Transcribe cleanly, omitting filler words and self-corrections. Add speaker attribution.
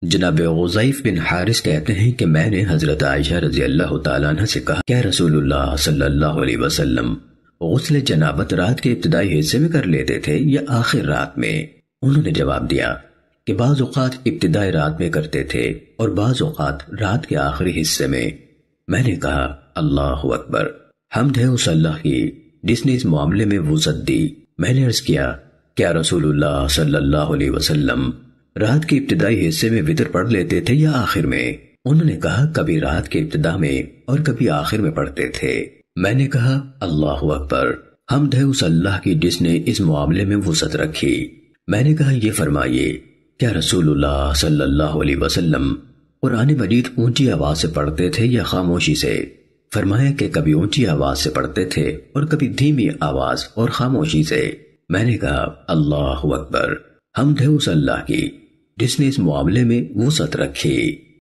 Speaker 1: جناب غزیف بن حارث کہتے ہیں کہ میں نے حضرت عائشہ رضی اللہ تعالیٰ عنہ سے کہا کہ رسول اللہ صلی اللہ علیہ وسلم غسل جنابت رات کے ابتدائی حصے میں کر لیتے تھے یا آخر رات میں؟ انہوں نے جواب دیا کہ بعض اوقات ابتدائی رات میں کرتے تھے اور بعض اوقات رات کے آخری حصے میں۔ میں نے کہا اللہ اکبر، حمد ہے اس اللہ کی جس نے اس معاملے میں وسعت دی۔ میں نے عرض کیا کیا رسول اللہ صلی اللہ علیہ وسلم رات کے ابتدائی حصے میں وتر پڑھ لیتے تھے یا آخر میں؟ انہوں نے کہا کبھی رات کے ابتدا میں اور کبھی آخر میں پڑھتے تھے۔ میں نے کہا اللہ اکبر، حمد ہے اس اللہ کی جس نے اس معاملے میں وسعت رکھی۔ میں نے کہا یہ فرمائیے کیا رسول اللہ صلی اللہ علیہ وسلم قرآن مجید اونچی آواز سے پڑھتے تھے یا خاموشی سے؟ فرمایا کہ کبھی اونچی آواز سے پڑھتے تھے اور کبھی دھیمی آواز اور خاموشی سے۔ میں نے کہا اللہ اکبر، حمد ہے اس اللہ کی جس نے اس معاملے میں وسعت رکھی۔